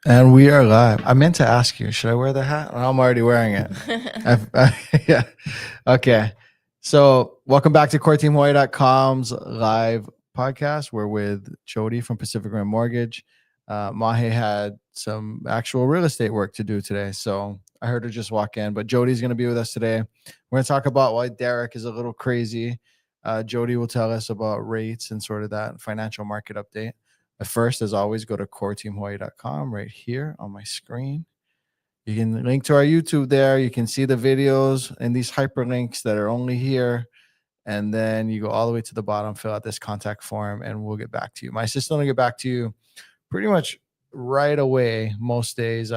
And we are live. I meant to ask you, should I wear the hat? I'm already wearing it. Yeah. Okay. So, welcome back to CoreTeamHawaii.com's live podcast. We're with Jody from Pacific Rim Mortgage. Mahe had some actual real estate work to do today. So, I heard her just walk in, but Jody's going to be with us today. We're going to talk about why Derek is a little crazy. Jody will tell us about rates and sort of that financial market update. But first, as always, go to coreteamhawaii.com right here on my screen. You can link to our YouTube there. You can see the videos and these hyperlinks that are only here. And then you go all the way to the bottom, fill out this contact form, and we'll get back to you. My assistant will get back to you pretty much right away most days,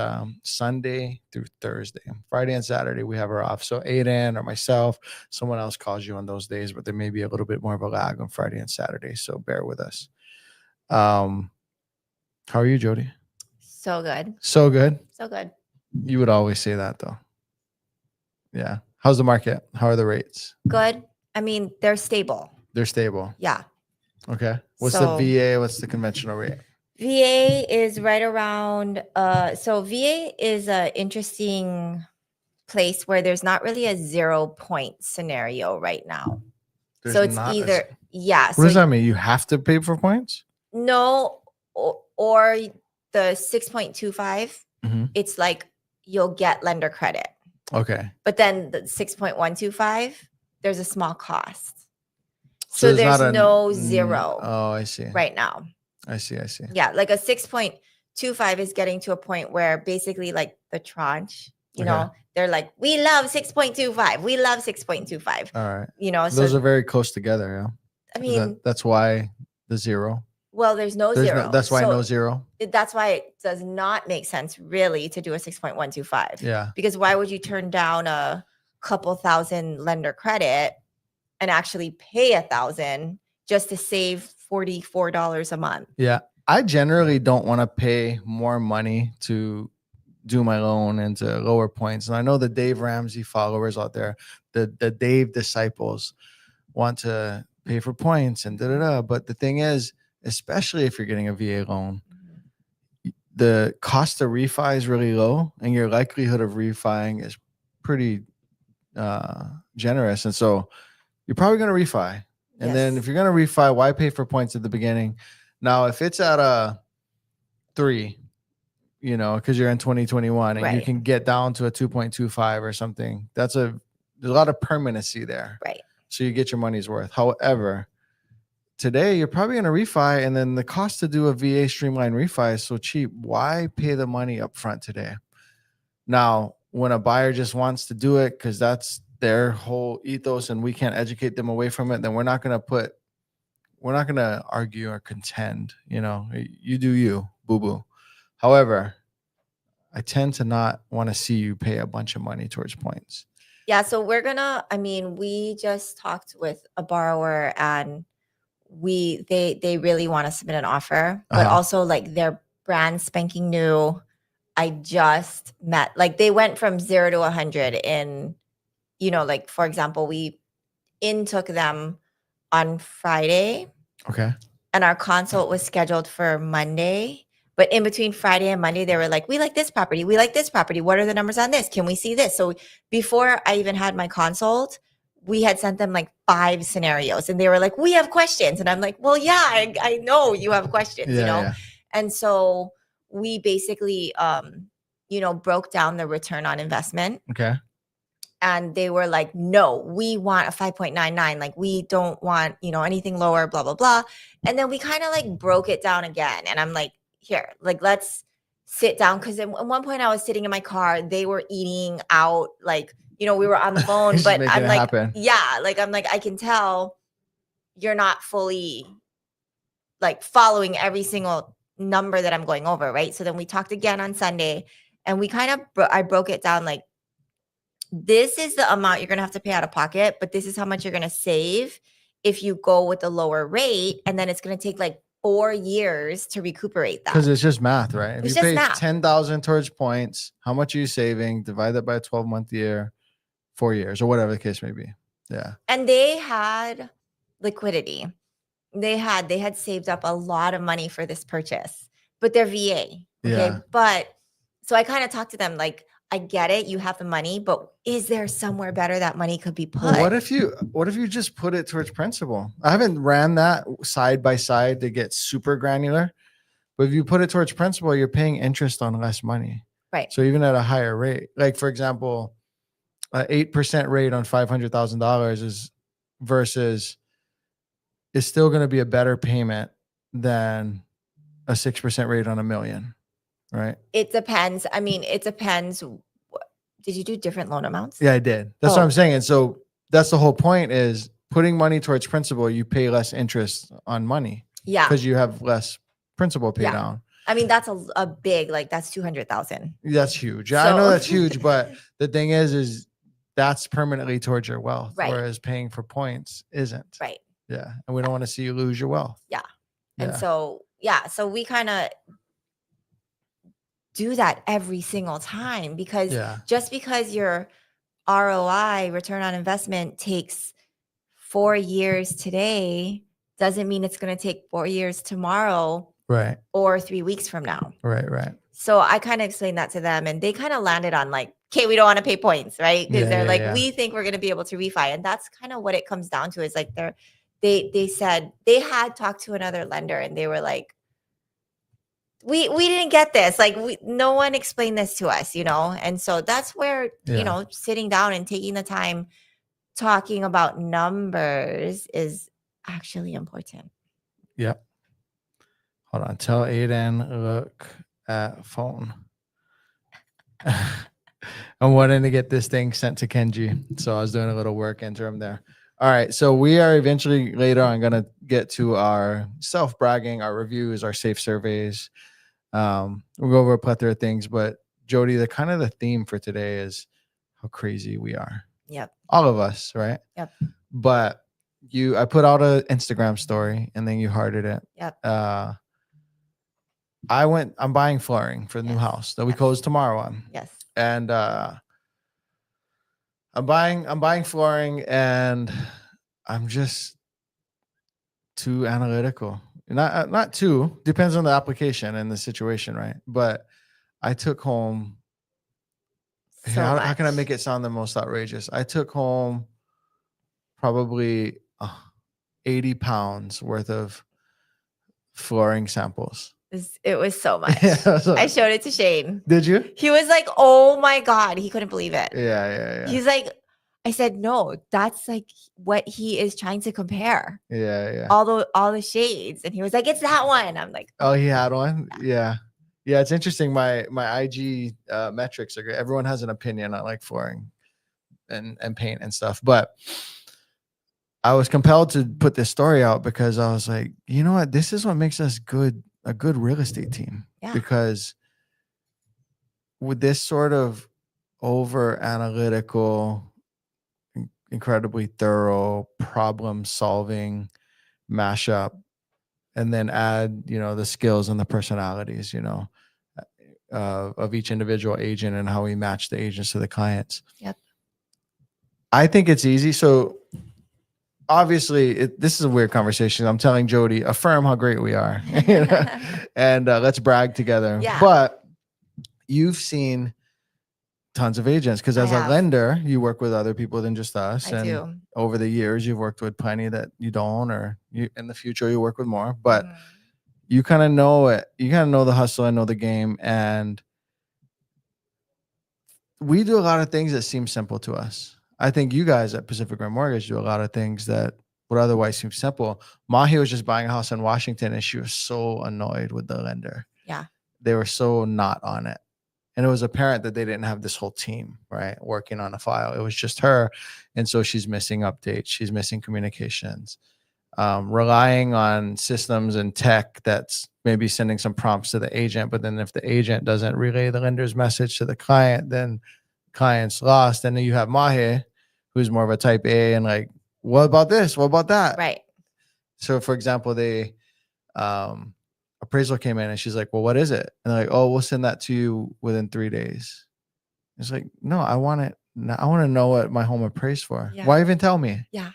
Sunday through Thursday. Friday and Saturday, we have her off. So Aiden or myself, someone else calls you on those days, but there may be a little bit more of a lag on Friday and Saturday. So bear with us. How are you, Jody? So good. So good. So good. You would always say that, though. Yeah. How's the market? How are the rates? Good. I mean, they're stable. They're stable. Yeah. Okay. What's the VA? What's the conventional rate? VA is right around. So VA is an interesting place where there's not really a 0 point scenario right now. So it's either What does that mean? You have to pay for points? No, or the 6.25. It's like you'll get lender credit. Okay. But then the 6.125, there's a small cost. So there's no 0. Oh, I see. Right now. I see. Yeah, like a 6.25 is getting to a point where basically like the tranche, you know, they're like, we love 6.25. We love 6.25. All right. You know, those are very close together. Yeah. I mean, that's why the 0. Well, there's no 0. That's why no 0. That's why it does not make sense really to do a 6.125. Yeah. Because why would you turn down a couple thousand lender credit and actually pay $1,000 just to save $44 a month? Yeah. I generally don't want to pay more money to do my loan and to lower points. And I know the Dave Ramsey followers out there, the Dave disciples want to pay for points and But the thing is, especially if you're getting a VA loan, the cost of refi is really low and your likelihood of refiing is pretty generous. And so you're probably going to refi. And then if you're going to refi, why pay for points at the beginning? Now, if it's at a 3, you know, because you're in 2021 and you can get down to a 2.25 or something, there's a lot of permanency there. Right. So you get your money's worth. However, today you're probably going to refi, and then the cost to do a VA streamline refi is so cheap. Why pay the money up front today? Now, when a buyer just wants to do it because that's their whole ethos and we can't educate them away from it, then we're not going to argue or contend. You know, you do you, boo-boo. However, I tend to not want to see you pay a bunch of money towards points. Yeah, so we just talked with a borrower and they really want to submit an offer, but also like they're brand spanking new. I just met, like they went from 0 to 100 in, you know, like for example, we took them on Friday. Okay. And our consult was scheduled for Monday. But in between Friday and Monday, they were like, we like this property. We like this property. What are the numbers on this? Can we see this? So before I even had my consult, we had sent them like 5 scenarios and they were like, we have questions. And I'm like, well, yeah, I know you have questions, you know? Yeah. And so we basically, you know, broke down the return on investment. Okay. And they were like, no, we want a 5.99. Like we don't want, you know, anything lower, blah, blah, blah. And then we kind of like broke it down again. And I'm like, here, like, let's sit down. Cause at one point I was sitting in my car, they were eating out, like, you know, we were on the phone, but I'm like, yeah, like, I'm like, I can tell you're not fully like following every single number that I'm going over. Right. So then we talked again on Sunday and we kind of, I broke it down. Like, this is the amount you're going to have to pay out of pocket, but this is how much you're going to save if you go with the lower rate. And then it's going to take like 4 years to recuperate that. Because it's just math, right? If you pay $10,000 towards points, how much are you saving? Divide that by a 12-month year, 4 years, or whatever the case may be. Yeah. And they had liquidity. They had saved up a lot of money for this purchase. but they're VA. Okay. Yeah. But so I kind of talked to them like, I get it, you have the money, but is there somewhere better that money could be put? Well, what if you just put it towards principal? I haven't ran that side by side to get super granular, but if you put it towards principal, you're paying interest on less money. Right. So even at a higher rate, like for example, an 8% rate on $500,000 is still going to be a better payment than a 6% rate on $1 million, right? It depends. I mean, it depends. Did you do different loan amounts? Yeah, I did. That's what I'm saying. And so that's the whole point is putting money towards principal, you pay less interest on money. Yeah. Because you have less principal pay down. I mean, that's a big, like that's 200,000. That's huge. I know that's huge, but the thing is that's permanently towards your wealth, whereas paying for points isn't. Right. Yeah. And we don't want to see you lose your wealth. Yeah. And so we kind of do that every single time because just because your ROI, return on investment, takes 4 years today doesn't mean it's going to take 4 years tomorrow. Right. Or 3 weeks from now. Right. So I kind of explained that to them and they kind of landed on like, okay, we don't want to pay points, right? Because they're like, we think we're going to be able to refi. And that's kind of what it comes down to is like they said they had talked to another lender and they were like, we didn't get this. Like no one explained this to us, you know? And so that's where, you know, sitting down and taking the time talking about numbers is actually important. Yep. Hold on. Tell Aiden, look at phone. I'm wanting to get this thing sent to Kenji. So I was doing a little work interim there. All right. So we are eventually later on going to get to our self-bragging, our reviews, our safe surveys. We'll go over a plethora of things, but Jody, the theme for today is how crazy we are. Yep. All of us, right? Yep. But I put out an Instagram story and then you hearted it. Yep. I'm buying flooring for the new house that we close tomorrow on. Yes. And I'm buying flooring and I'm just too analytical. Not too, depends on the application and the situation, right? But I took home how can I make it sound the most outrageous? I took home probably 80 pounds worth of flooring samples. It was so much. I showed it to Shane. Did you? He was like, oh my God. He couldn't believe it. Yeah. He's like, I said, no, that's like what he is trying to compare. Yeah. All the shades. And he was like, it's that one. I'm like, oh, he had one? Yeah. It's interesting. My IG metrics are great. Everyone has an opinion on like flooring and paint and stuff. But I was compelled to put this story out because I was like, you know what? This is what makes us a good real estate team. Yeah. Because with this sort of over analytical, incredibly thorough problem solving mashup, and then add, the skills and the personalities, of each individual agent and how we match the agents to the clients. Yep. I think it's easy. So obviously this is a weird conversation. I'm telling Jody, affirm how great we are, and let's brag together. Yeah. But you've seen tons of agents because as a lender, you work with other people than just us. I do. Over the years, you've worked with plenty that you don't, or in the future you work with more. But you kind of know it. You kind of know the hustle and know the game. And we do a lot of things that seem simple to us. I think you guys at Pacific Rim Mortgage do a lot of things that would otherwise seem simple. Mahi was just buying a house in Washington and she was so annoyed with the lender. Yeah. They were so not on it. And it was apparent that they didn't have this whole team, right, working on a file. It was just her. And so she's missing updates. She's missing communications, relying on systems and tech that's maybe sending some prompts to the agent. But then if the agent doesn't relay the lender's message to the client, then client's lost. And then you have Mahe, who's more of a type A and like, what about this? What about that? Right. So for example, they appraisal came in and she's like, well, what is it? And they're like, oh, we'll send that to you within 3 days. It's like, no, I want it. I want to know what my home appraised for. Yeah. Why even tell me? Yeah.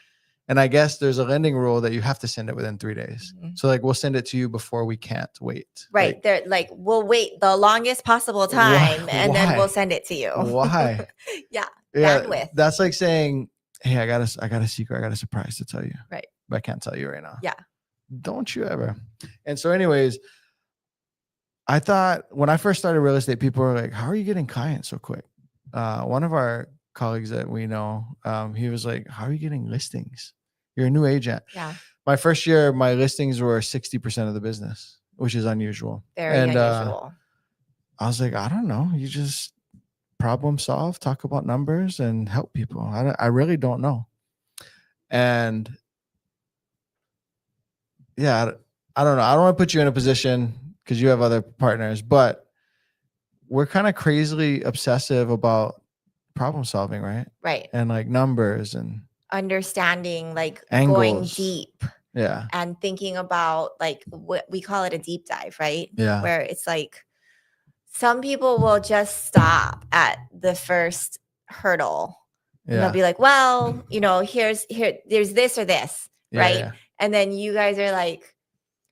And I guess there's a lending rule that you have to send it within 3 days. Mhm. So like we'll send it to you before we can't wait. Right. Like, They're like, we'll wait the longest possible time and then we'll why? send it to you. Why? Yeah. Yeah, Bandwidth. that's like saying, hey, I got a secret, I got a surprise to tell you. Right. But I can't tell you right now. Yeah. Don't you ever. And so anyways, I thought when I first started real estate, people were like, how are you getting clients so quick? One of our colleagues that we know, he was like, how are you getting listings? You're a new agent. Yeah. My first year, my listings were 60% of the business, which is unusual. Very unusual. I was like, I don't know. You just problem solve, talk about numbers, and help people. I really don't know. And yeah, I don't know. I don't want to put you in a position because you have other partners, but we're kind of crazily obsessive about problem solving, right? Right. And like numbers and Understanding, like going angles. deep Yeah. and thinking about like what we call it a deep dive, right? Yeah. Where it's like some people will just stop at the first hurdle. And they'll Yeah. be like, well, there's this or this, right? Yeah. And then you guys are like,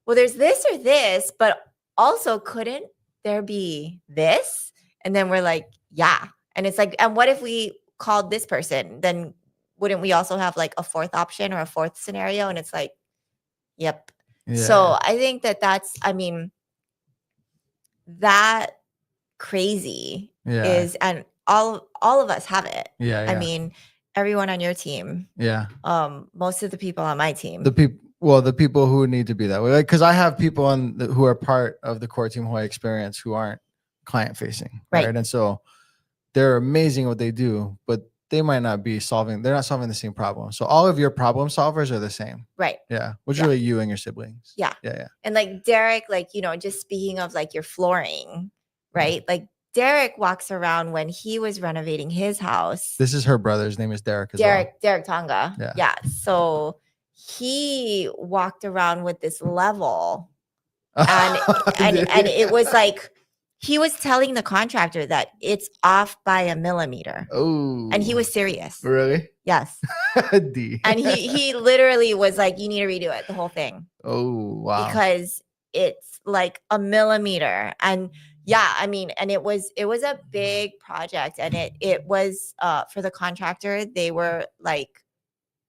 well, there's this or this, but also couldn't there be this? And then we're like, yeah. And it's like, and what if we called this person? Then wouldn't we also have like a fourth option or a fourth scenario? And it's like, yep. Yeah. So I think that's, I mean, that crazy is, and all of us have it. Yeah. I mean, everyone on your team. Yeah. Most of the people on my team. The people who need to be that way, like, because I have people who are part of the core team Hawaii experience who aren't client facing, right? And so they're amazing at what they do, but they might not be they're not solving the same problem. So all of your problem solvers are the same, right? Yeah, which really you and your siblings. Yeah. Yeah. And like Derek, like, just speaking of like your flooring, right? Like Derek walks around when he was renovating his house. This is her brother's name is Derek as well. Derek Tonga. Yeah. So he walked around with this level and it was like he was telling the contractor that it's off by a millimeter. Oh. And he was serious. Really? Yes. D. And he literally was like, you need to redo it, the whole thing. Oh, wow. Because it's like a millimeter. And yeah, I mean, and it was a big project, and it was for the contractor, they were like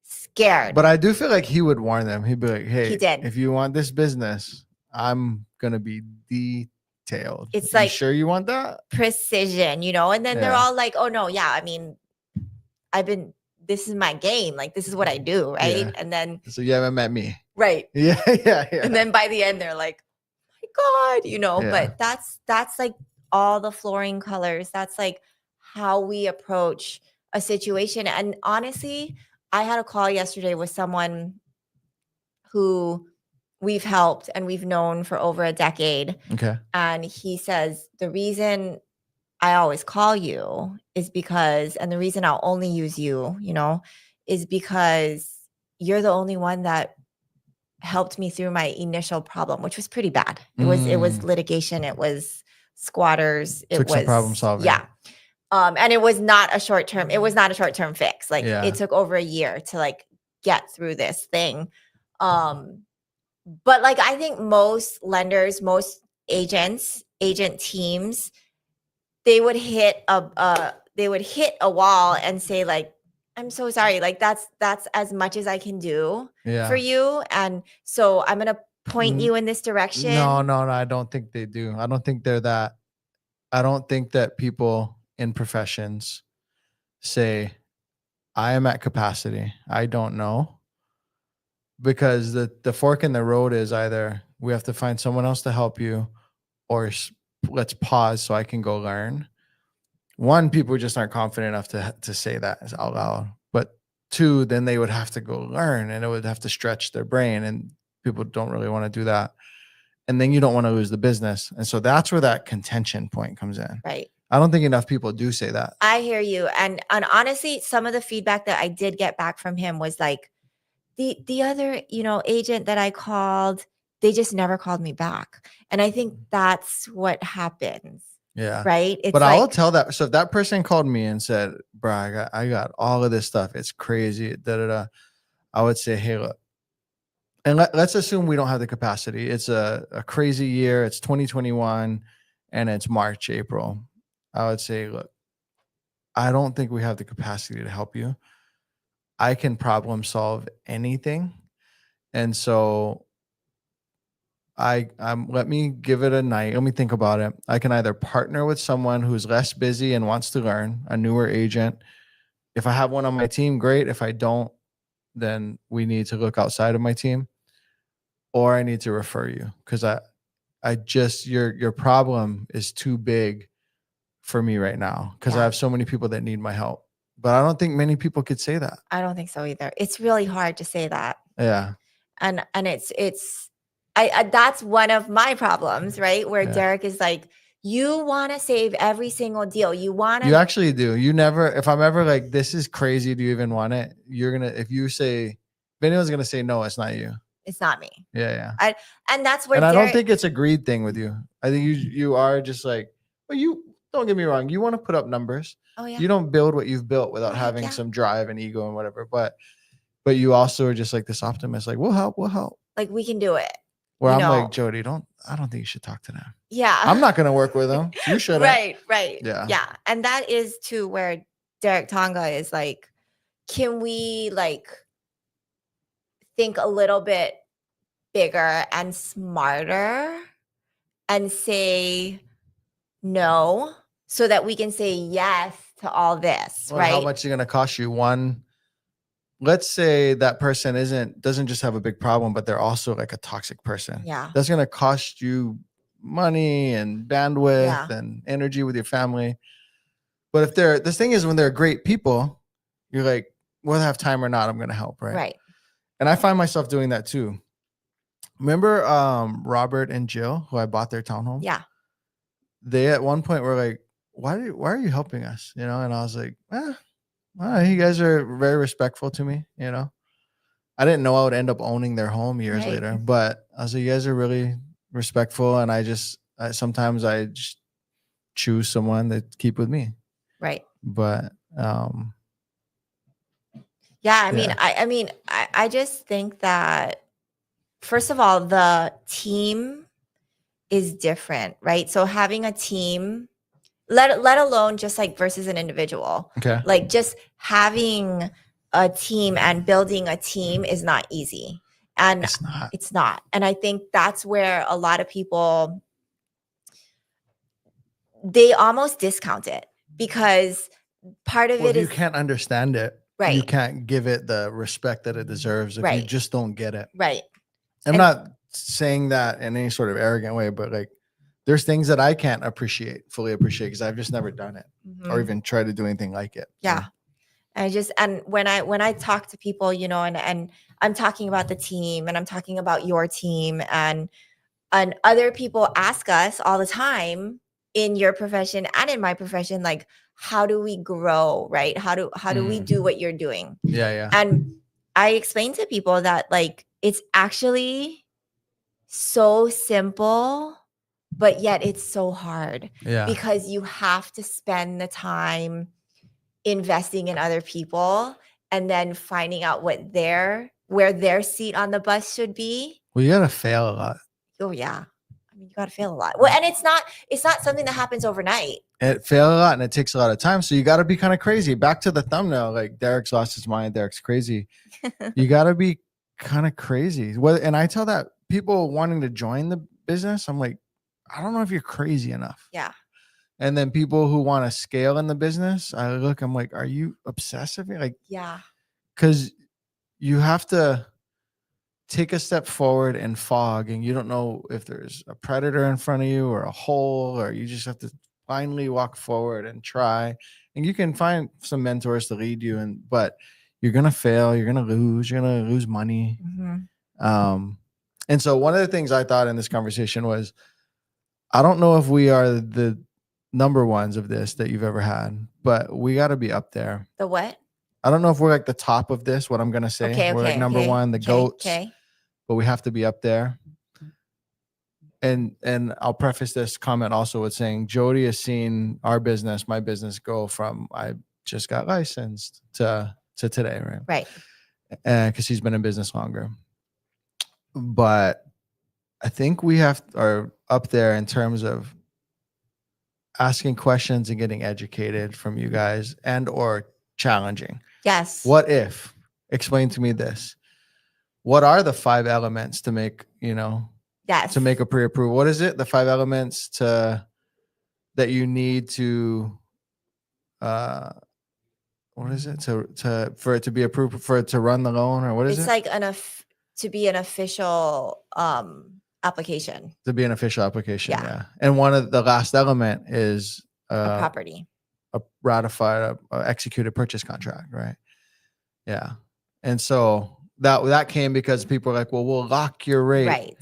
scared. But I do feel like he would warn them. He'd be like, hey, he did. If you want this business, I'm gonna be detailed. It's you like, sure you want that? Precision, and then they're all like, oh no, yeah, I mean, this is my game, like this is what I do, right? Yeah. And then so you haven't met me. Right. Yeah. And then by the end they're like, oh my God, but that's like all the flooring colors. That's like how we approach a situation. And honestly, I had a call yesterday with someone who we've helped and we've known for over a decade. Okay. And he says, the reason I always call you is because, and the reason I'll only use you, is because you're the only one that helped me through my initial problem, which was pretty bad. It was litigation. It was squatters. It was some problem solving. Yeah. And it was not a short term. It was not a short term fix. Like it took over a year to like get through this thing. But like, I think most lenders, most agent teams, they would hit a wall and say like, I'm so sorry. Like that's as much as I can do for you. And so I'm going to point you in this direction. No. I don't think they do. I don't think they're that. I don't think that people in professions say, I am at capacity. I don't know. Because the fork in the road is either we have to find someone else to help you, or let's pause so I can go learn. One, people just aren't confident enough to say that out loud. But two, then they would have to go learn, and it would have to stretch their brain, and people don't really want to do that. And then you don't want to lose the business. And so that's where that contention point comes in. Right. I don't think enough people do say that. I hear you. And honestly, some of the feedback that I did get back from him was like, the other, agent that I called, they just never called me back. And I think that's what happens. Yeah. Right. It's but I'll tell that. So if that person called me and said, bro, I got all of this stuff, it's crazy. I would say, hey, look, and let's assume we don't have the capacity. It's a crazy year. It's 2021 and it's March, April. I would say, look, I don't think we have the capacity to help you. I can problem solve anything. And so let me give it a night. Let me think about it. I can either partner with someone who's less busy and wants to learn, a newer agent. If I have one on my team, great. If I don't, then we need to look outside of my team, or I need to refer you, because I just your problem is too big for me right now, because I Yeah. have so many people that need my help. But I don't think many people could say that. I don't think so either. It's really hard to say that. Yeah. And I that's one of my problems, right? Where Yeah. Derek is like, you want to save every single deal. You want You to, actually do. You never, if I'm ever like, this is crazy, do you even want it? You're going to, if you say, if anyone's going to say no, it's not you. it's not me. Yeah. And that's where And I Derek, don't think it's a greed thing with you. I think you are just like, well, you don't get me wrong. You want to put up numbers. oh yeah. You don't build what you've built without Oh, heck having yeah. some drive and ego and whatever. But you also are just like this optimist, like, we'll help. Like we can do it. Where You I'm like, know. Jody, I don't think you should talk to them. Yeah. I'm not going to work with them. You shouldn't. Right. Yeah. Yeah. And that is too where Derek Tonga is like, can we like think a little bit bigger and smarter and say no so that we can say yes to all this, Well, right? how much is it going to cost you? One, let's say that person doesn't just have a big problem, but they're also like a toxic person. Yeah. That's going to cost you money and bandwidth Yeah. and energy with your family. But if the thing is, when they're great people, you're like, whether I have time or not, I'm going to help. Right. And I find myself doing that too. Remember Robert and Jill, who I bought their townhome? Yeah. They at one point were like, why are you helping us? You know? And I was like, you guys are very respectful to me. You know, I didn't know I would end up owning their home years Right. later, but I was like, you guys are really respectful. And sometimes I just choose someone to keep with me. Right. But, yeah, I mean, I just think that first of all, the team is different, right? So having a team, let alone just like versus an individual. Okay. Like just having a team and building a team is not easy. And it's not. And I think that's where a lot of people, they almost discount it because part of it is you can't understand it. Right. You can't give it the respect that it deserves if you just don't get it. Right. I'm not saying that in any sort of arrogant way, but like there's things that I can't fully appreciate because I've just never done it or even tried to do anything like it. Yeah. And when I talk to people, you know, and I'm talking about the team and I'm talking about your team and other people ask us all the time in your profession and in my profession, like, how do we grow? Right. How do we do what you're doing? Yeah. And I explain to people that like, it's actually so simple, but yet it's so hard because you have to spend the time investing in other people and then finding out where their seat on the bus should be. Well, you gotta fail a lot. Oh yeah. I mean, you gotta fail a lot. Well, and it's not something that happens overnight. It fails a lot and it takes a lot of time. So you gotta be kind of crazy. Back to the thumbnail, like Derek's lost his mind, Derek's crazy. You gotta be kind of crazy. And I tell that people wanting to join the business, I'm like, I don't know if you're crazy enough. Yeah. And then people who want to scale in the business, I'm like, are you obsessive? Like, yeah. Because you have to take a step forward and fog, and you don't know if there's a predator in front of you or a hole, or you just have to finally walk forward and try. And you can find some mentors to lead you, but you're gonna fail, you're gonna lose money. And so one of the things I thought in this conversation was, I don't know if we are the number ones of this that you've ever had, but we got to be up there. The what? I don't know if we're like the top of this, what I'm going to say. Okay, we're like number one, the goats, but we have to be up there. And I'll preface this comment also with saying, Jody has seen my business go from, I just got licensed to today. Right. because he's been in business longer. But I think we are up there in terms of asking questions and getting educated from you guys and or challenging. Yes. What if? Explain to me this. What are the 5 elements to make, Yes. to make a pre-approval? What is it? The 5 elements that you need to what is it? For it to be approved, for it to run the loan, or what is it? It's like to be an official application. To be an official application, Yeah. yeah. And one of the last element is A property. a ratified, executed purchase contract, right? Yeah. And so that came because people were like, well, we'll lock your rate. Right.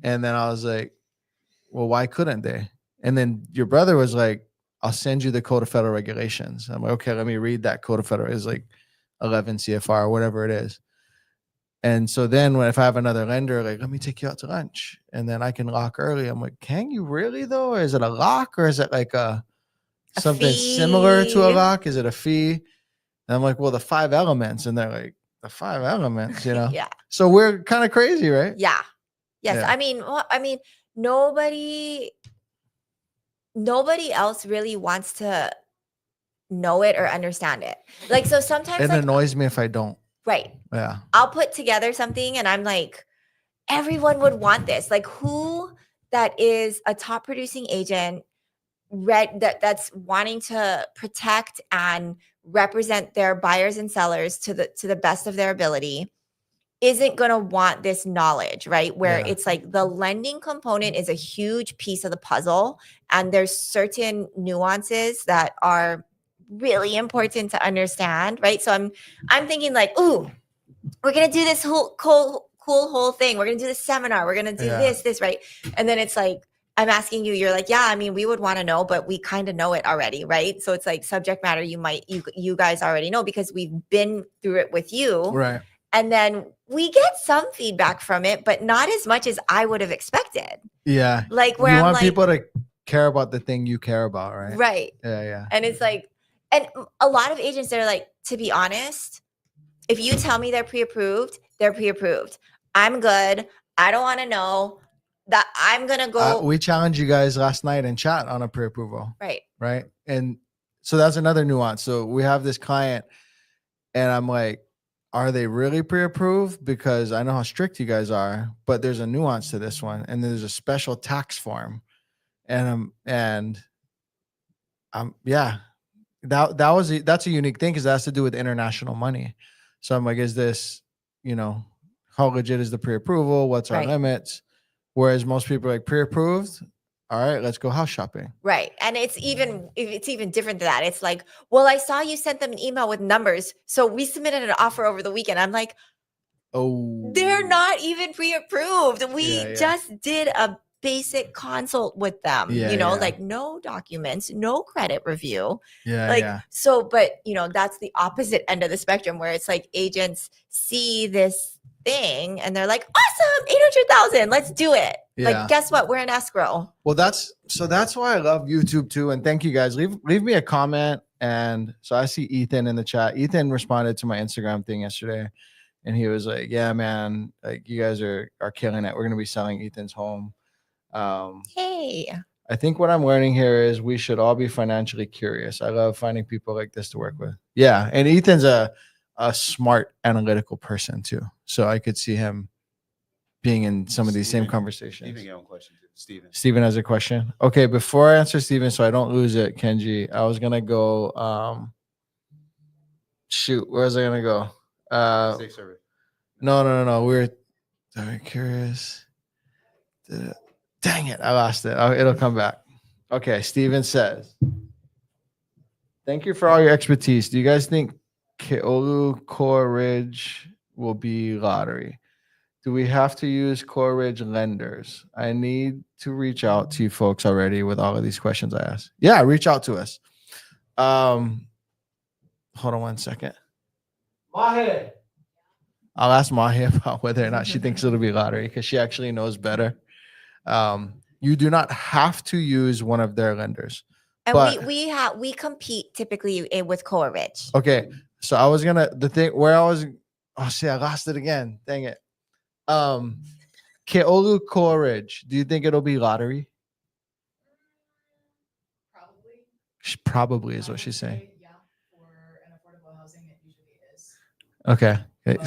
And then I was like, well, why couldn't they? And then your brother was like, I'll send you the Code of Federal Regulations. I'm like, okay, let me read that Code of Federal. It's like 11 CFR or whatever it is. And so then if I have another lender, like, let me take you out to lunch and then I can lock early. I'm like, can you really though? Or is it a lock or is it like something similar to a lock? Is it a fee? And I'm like, well, the 5 elements. And they're like, the 5 elements, Yeah. So we're kind of crazy, right? Yeah. Yes. Yeah. I mean, nobody else really wants to know it or understand it. Like, so sometimes It annoys me if I don't. Right. Yeah. I'll put together something and I'm like, everyone would want this. Like, who that is a top producing agent that's wanting to protect and represent their buyers and sellers to the best of their ability isn't going to want this knowledge, right? Where it's like the lending component is a huge piece of the puzzle and there's certain nuances that are really important to understand, right? So I'm thinking like, ooh, we're going to do this cool whole thing. We're going to do this seminar. We're going to do this, right? And then it's like, I'm asking you, you're like, yeah, I mean, we would want to know, but we kind of know it already, right? So it's like subject matter you guys already know because we've been through it with you. Right. And then we get some feedback from it, but not as much as I would have expected. Yeah. Like where you I'm want like, people to care about the thing you care about, right? Right. Yeah. And it's like, and a lot of agents are like, to be honest, if you tell me they're pre-approved, they're pre-approved. I'm good. I don't want to know that I'm going to go. We challenged you guys last night in chat on a pre-approval. Right. Right. And so that's another nuance. So we have this client and I'm like, are they really pre-approved? Because I know how strict you guys are, but there's a nuance to this one. And there's a special tax form. That's a unique thing because that has to do with international money. So I'm like, is this, how legit is the pre-approval? What's our limits? Whereas most people are like pre-approved. All right, let's go house shopping. Right. And it's even different than that. It's like, well, I saw you sent them an email with numbers. So we submitted an offer over the weekend. I'm like, oh, they're not even pre-approved. We just did a basic consult with them, like no documents, no credit review. So, but that's the opposite end of the spectrum where it's like agents see this thing and they're like, awesome, 800,000, let's do it. Like, guess what? We're in escrow. Well, that's why I love YouTube too. And thank you guys. Leave me a comment. And so I see Ethan in the chat. Ethan responded to my Instagram thing yesterday. And he was like, yeah, man, like you guys are killing it. We're going to be selling Ethan's home. Hey. I think what I'm learning here is we should all be financially curious. I love finding people like this to work with. Yeah. And Ethan's a smart, analytical person too. So I could see him being in some of these same conversations. Steven has a question. Okay, before I answer Steven, so I don't lose it, Kenji, I was gonna go where was I gonna go? Safe survey. No. We're very curious. Dang it, I lost it. It'll come back. Okay, Steven says, thank you for all your expertise. Do you guys think Keolu Core Ridge will be lottery? Do we have to use Core Ridge lenders? I need to reach out to you folks already with all of these questions I asked. Yeah, reach out to us. Hold on one second. Mahe. I'll ask Mahe about whether or not she thinks it'll be lottery because she actually knows better. You do not have to use one of their lenders. And we compete typically with Core Ridge. Okay. So I was the thing where I was Oh shit, I lost it again. Dang it. Keolu Coleridge. Do you think it'll be lottery? Probably is what she's saying. Yeah, for an affordable housing, it usually is. Okay.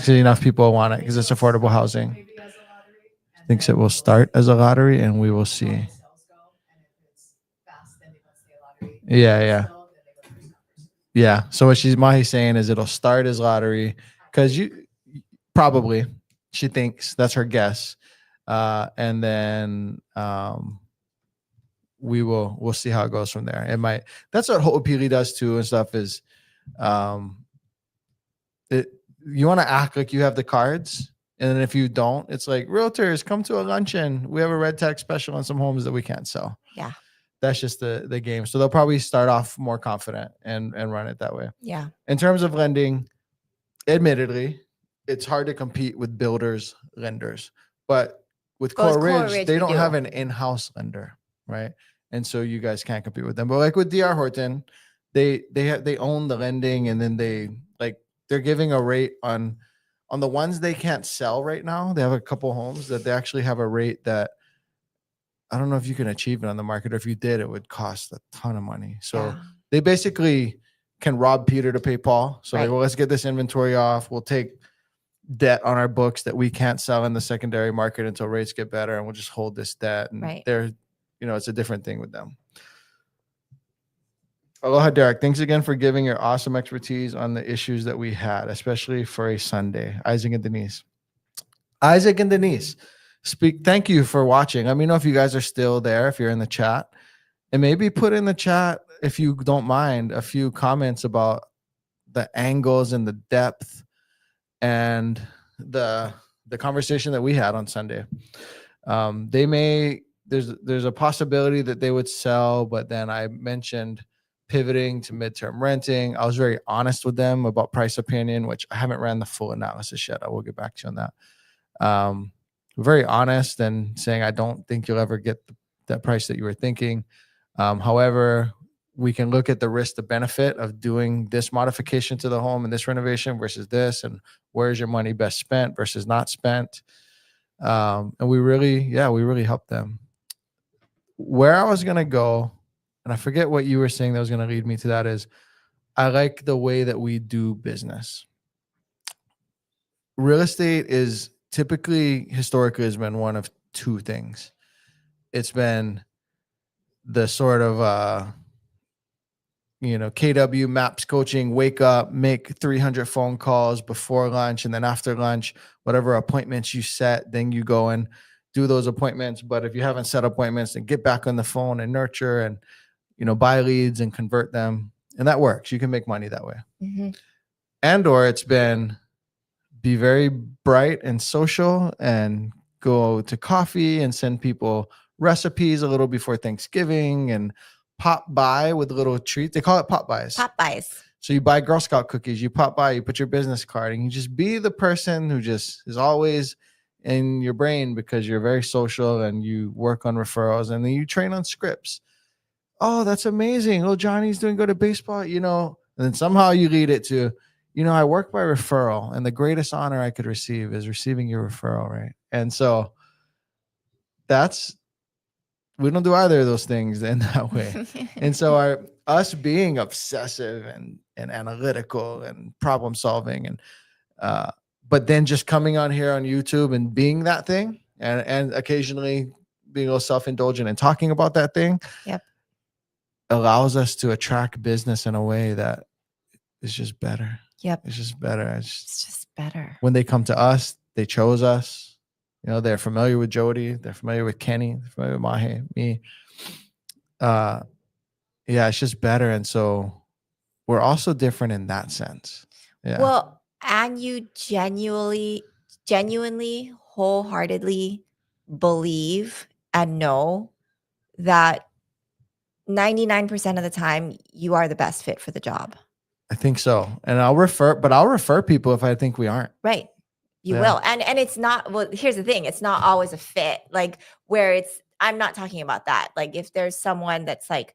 So enough people want it because it's affordable housing. Maybe as a lottery. Thinks it will start as a lottery and we will see. Sales go, and if it's fast, then they must stay a lottery. Yeah. So then they go to first come, first served. Yeah. So what Mahi's saying is it'll start as lottery because you probably she thinks that's her guess. And then we'll see how it goes from there. It might that's what Ho'opili does too and stuff is you want to act like you have the cards. And then if you don't, it's like realtors come to a luncheon. We have a red tag special on some homes that we can't sell. Yeah. That's just the game. So they'll probably start off more confident and run it that way. Yeah. In terms of lending, admittedly, it's hard to compete with builders, lenders. But with Coral Ridge, they don't have an in-house lender, right? And so you guys can't compete with them. But like with DR Horton, they own the lending, and then they're giving a rate on the ones they can't sell right now. They have a couple homes that they actually have a rate that I don't know if you can achieve it on the market, or if you did, it would cost a ton of money. So they basically can rob Peter to pay Paul. So like, well, let's get this inventory off. We'll take debt on our books that we can't sell in the secondary market until rates get better, and we'll just hold this debt. And they're, it's a different thing with them. Aloha, Derek. Thanks again for giving your awesome expertise on the issues that we had, especially for a Sunday. Isaac and Denise. Thank you for watching. Let me know if you guys are still there, if you're in the chat. And maybe put in the chat, if you don't mind, a few comments about the angles and the depth and the conversation that we had on Sunday. There's a possibility that they would sell, but then I mentioned pivoting to midterm renting. I was very honest with them about price opinion, which I haven't ran the full analysis yet. I will get back to you on that. Very honest and saying, I don't think you'll ever get that price that you were thinking. However, we can look at the risk, the benefit of doing this modification to the home and this renovation versus this, and where's your money best spent versus not spent. And we really helped them. Where I was going to go, and I forget what you were saying that was going to lead me to that, is I like the way that we do business. Real estate is historically has been one of two things. It's been the sort of, KW MAPS coaching, wake up, make 300 phone calls before lunch. And then after lunch, whatever appointments you set, then you go and do those appointments. But if you haven't set appointments, then get back on the phone and nurture and, buy leads and convert them. And that works. You can make money that way. Mm-hmm. And, or it's been be very bright and social and go to coffee and send people recipes a little before Thanksgiving and pop by with little treats. They call it pop buys. Pop buys. So you buy Girl Scout cookies, you pop by, you put your business card, and you just be the person who just is always in your brain because you're very social and you work on referrals, and then you train on scripts. Oh, that's amazing. Oh, Johnny's doing good at baseball, and then somehow you lead it to, I work by referral, and the greatest honor I could receive is receiving your referral, right? And so we don't do either of those things in that way. And so us being obsessive and analytical and problem solving, and but then just coming on here on YouTube and being that thing, and occasionally being a little self-indulgent and talking about that thing, allows us to attract business in a way that is just better. It's just better. It's just better. When they come to us, they chose us. They're familiar with Jody. They're familiar with Kenny. They're familiar with Mahe, me. It's just better. And so we're also different in that sense. Yeah. Well, and you genuinely, wholeheartedly believe and know that 99% of the time you are the best fit for the job. I think so. And I'll refer people if I think we aren't. Right. You will. And it's not, well, here's the thing. It's not always a fit, like where I'm not talking about that. Like if there's someone that's like,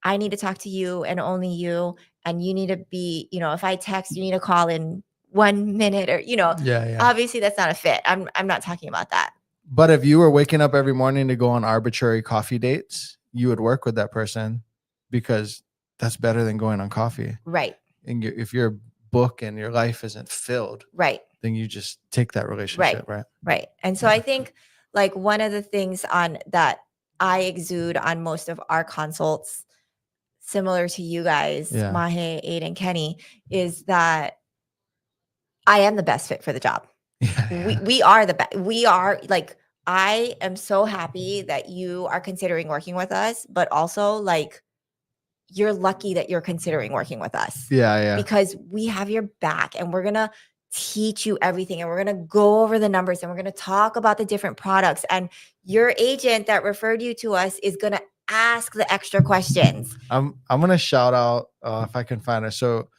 I need to talk to you and only you, and you need to be, if I text, you need to call in 1 minute or, Yeah. obviously that's not a fit. I'm not talking about that. But if you were waking up every morning to go on arbitrary coffee dates, you would work with that person because that's better than going on coffee. Right. And if your book and your life isn't filled, Right. then you just take that relationship, right? Right. And so I think like one of the things on that I exude on most of our consults, similar to you guys, Yeah. Mahe, Aid, and Kenny, is that I am the best fit for the job. We are the best. We are like, I am so happy that you are considering working with us, but also like you're lucky that you're considering working with us. Yeah. Because we have your back and we're going to teach you everything and we're going to go over the numbers and we're going to talk about the different products, and your agent that referred you to us is going to ask the extra questions. I'm going to shout out if I can find it. So,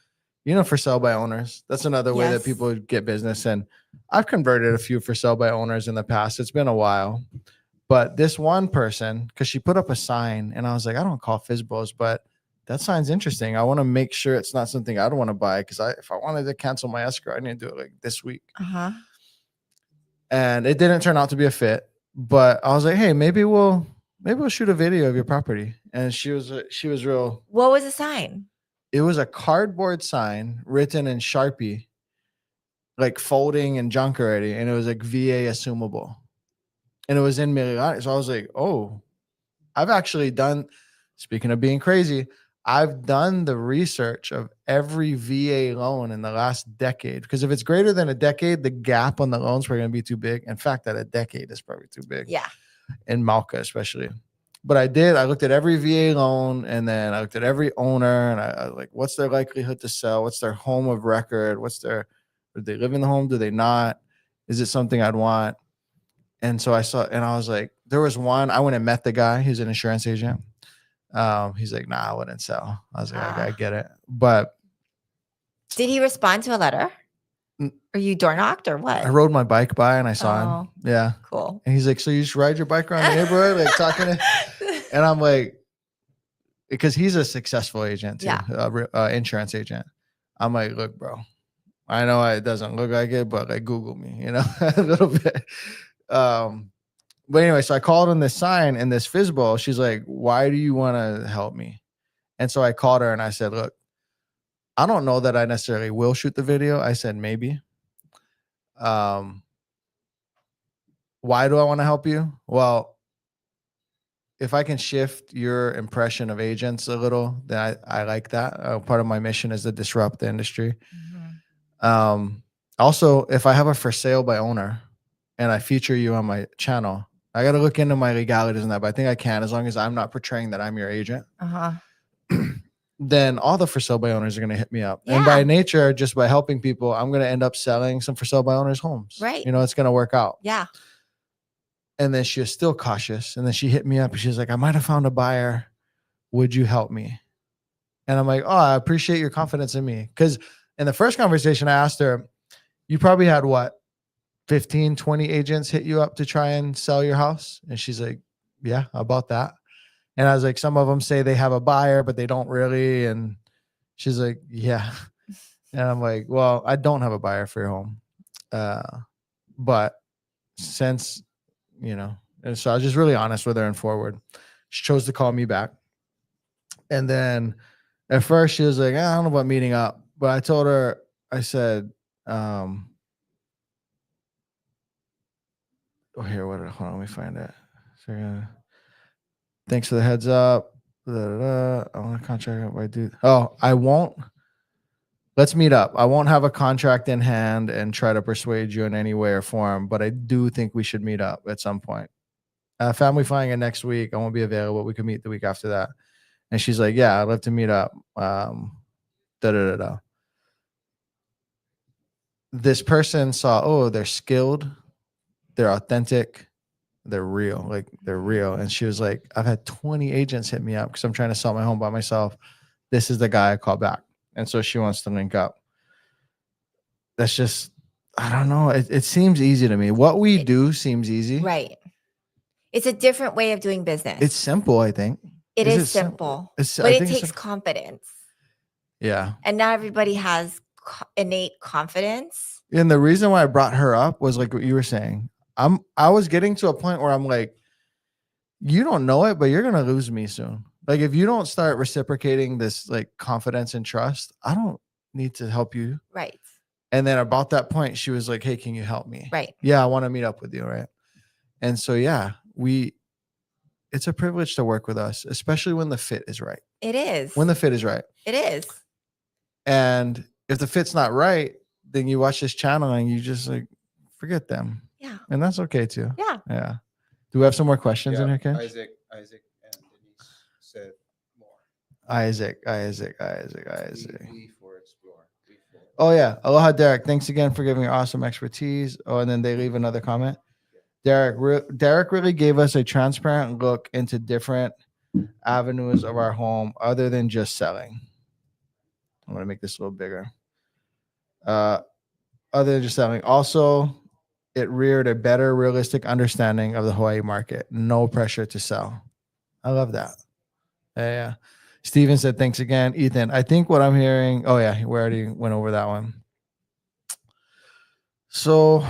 for sale by owners, that's another way that Yes. people get business. And I've converted a few for sale by owners in the past. It's been a while, but this one person, because she put up a sign and I was like, I don't call FSBOs, but that sign's interesting. I want to make sure it's not something I don't want to buy, because if I wanted to cancel my escrow, I need to do it like this week. And it didn't turn out to be a fit, but I was like, hey, maybe we'll shoot a video of your property. And she was real. What was the sign? It was a cardboard sign written in Sharpie, like folding and junk already. And it was like VA assumable. And it was in Miliani. So I was like, oh, I've actually done, speaking of being crazy, I've done the research of every VA loan in the last decade. Because if it's greater than a decade, the gap on the loans are going to be too big. In fact, that a decade is probably too big. Yeah. In Malca, especially. But I looked at every VA loan, and then I looked at every owner, and I like, what's their likelihood to sell? What's their home of record? Do they live in the home? Do they not? Is it something I'd want? And so I saw, and I was like, there was one, I went and met the guy. He's an insurance agent. He's like, nah, I wouldn't sell. I was like, I get it. But did he respond to a letter? Or you door knocked or what? I rode my bike by and I saw him. Yeah. Cool. And he's like, so you just ride your bike around the neighborhood, like talking to, and I'm like, because he's a successful agent too, insurance agent. I'm like, look, bro, I know it doesn't look like it, but like Google me, a little bit. But anyway, so I called on this sign and this FSBO. She's like, why do you want to help me? And so I called her and I said, look, I don't know that I necessarily will shoot the video. I said, maybe. Why do I want to help you? Well, if I can shift your impression of agents a little, then I like that. Part of my mission is to disrupt the industry. Also, if I have a for sale by owner and I feature you on my channel, I got to look into my legalities on that, but I think I can, as long as I'm not portraying that I'm your agent. Then all the for sale by owners are going to hit me up. Yeah. And by nature, just by helping people, I'm going to end up selling some for sale by owners homes. Right. It's going to work out. Yeah. And then she was still cautious. And then she hit me up and she's like, I might have found a buyer. Would you help me? And I'm like, oh, I appreciate your confidence in me. Because in the first conversation, I asked her, you probably had what, 15, 20 agents hit you up to try and sell your house? And she's like, yeah, about that. And I was like, some of them say they have a buyer, but they don't really. And she's like, yeah. And I'm like, well, I don't have a buyer for your home. But since, and so I was just really honest with her and forward. She chose to call me back. And then at first she was like, I don't know about meeting up. But I told her, I said, hold on, let me find it. So, thanks for the heads up. I want a contract. I won't. Let's meet up. I won't have a contract in hand and try to persuade you in any way or form, but I do think we should meet up at some point. Family flying in next week. I won't be available. We can meet the week after that. And she's like, yeah, I'd love to meet up. This person saw, they're skilled. They're authentic. They're real. Like, they're real. And she was like, I've had 20 agents hit me up because I'm trying to sell my home by myself. This is the guy I call back. And so she wants to link up. That's just, I don't know. It seems easy to me. What we do seems easy. Right. It's a different way of doing business. It's simple, I think. It is simple. But it takes confidence. Yeah. And not everybody has innate confidence. And the reason why I brought her up was like what you were saying. I was getting to a point where I'm like, you don't know it, but you're gonna lose me soon. Like if you don't start reciprocating this like confidence and trust, I don't need to help you. Right. And then about that point, she was like, hey, can you help me? Right. Yeah, I want to meet up with you. Right. And so yeah, it's a privilege to work with us, especially when the fit is right. It is. When the fit is right. It is. And if the fit's not right, then you watch this channel and you just like forget them. Yeah. And that's okay too. Yeah. Yeah. Do we have some more questions in here, Ken? Isaac and Denise said more. Isaac. We for explore. We for. Oh yeah. Aloha, Derek. Thanks again for giving your awesome expertise. Oh, and then they leave another comment. Derek really gave us a transparent look into different avenues of our home other than just selling. I'm going to make this a little bigger. Other than just selling. Also, it reared a better realistic understanding of the Hawaii market. No pressure to sell. I love that. Yeah. Steven said, thanks again. Ethan, I think what I'm hearing. Oh, yeah. We already went over that one. So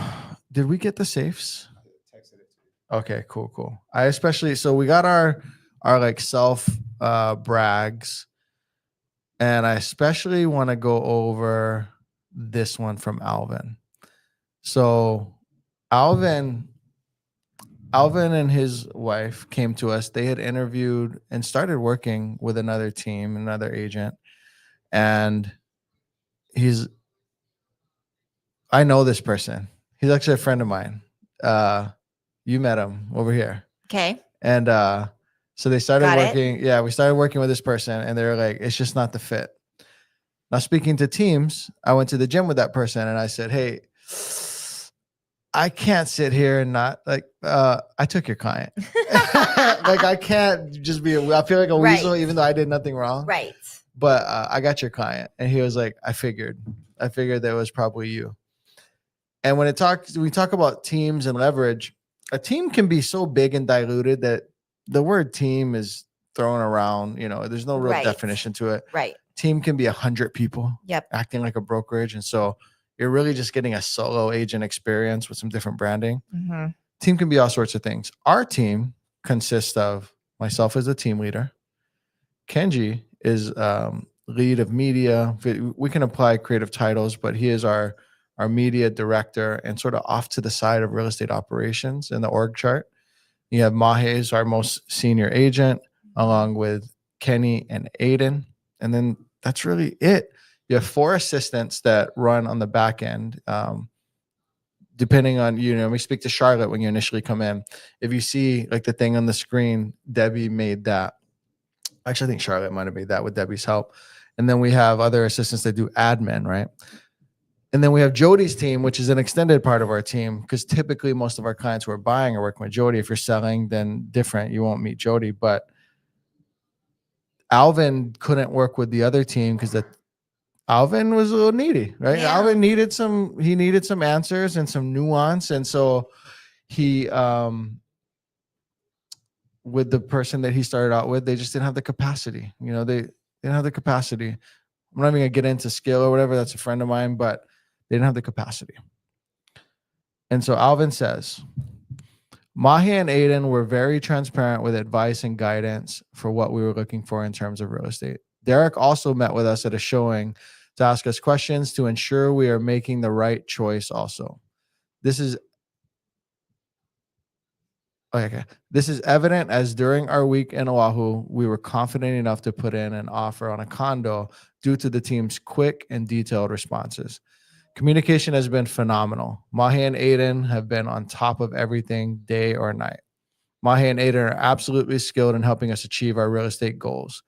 did we get the safes? Texted it to you. Okay, cool. So we got our like self brags. And I especially want to go over this one from Alvin. So Alvin and his wife came to us. They had interviewed and started working with another team, another agent. And I know this person. He's actually a friend of mine. You met him over here. Okay. And so they started Got it. working. Yeah, we started working with this person and they were like, it's just not the fit. Now, speaking to teams, I went to the gym with that person and I said, hey, I can't sit here and not like, I took your client. Like I can't just I feel like a weasel, even though I did nothing wrong. Right. But I got your client. And he was like, I figured that it was probably you. And when we talk about teams and leverage, a team can be so big and diluted that the word team is thrown around. There's no real Right. definition to it. Right. Team can be 100 people. Yep. Acting like a brokerage. And so you're really just getting a solo agent experience with some different branding. Mm-hmm. Team can be all sorts of things. Our team consists of myself as a team leader. Kenji is lead of media. We can apply creative titles, but he is our media director and sort of off to the side of real estate operations in the org chart. You have Mahe, our most senior agent, along with Kenny and Aiden. And then that's really it. You have 4 assistants that run on the back end. Depending on, we speak to Charlotte when you initially come in. If you see like the thing on the screen, Debbie made that. Actually, I think Charlotte might have made that with Debbie's help. And then we have other assistants that do admin, right? And then we have Jody's team, which is an extended part of our team, because typically most of our clients who are buying are working with Jody. If you're selling, then different. You won't meet Jody. But Alvin couldn't work with the other team because Alvin was a little needy, right? Yeah. Alvin needed some answers and some nuance. And so he, with the person that he started out with, they just didn't have the capacity. They didn't have the capacity. I'm not even gonna get into skill or whatever. That's a friend of mine, but they didn't have the capacity. And so Alvin says, Mahi and Aiden were very transparent with advice and guidance for what we were looking for in terms of real estate. Derek also met with us at a showing to ask us questions to ensure we are making the right choice also. This is evident as during our week in Oahu, we were confident enough to put in an offer on a condo due to the team's quick and detailed responses. Communication has been phenomenal. Mahi and Aiden have been on top of everything day or night. Mahi and Aiden are absolutely skilled in helping us achieve our real estate goals.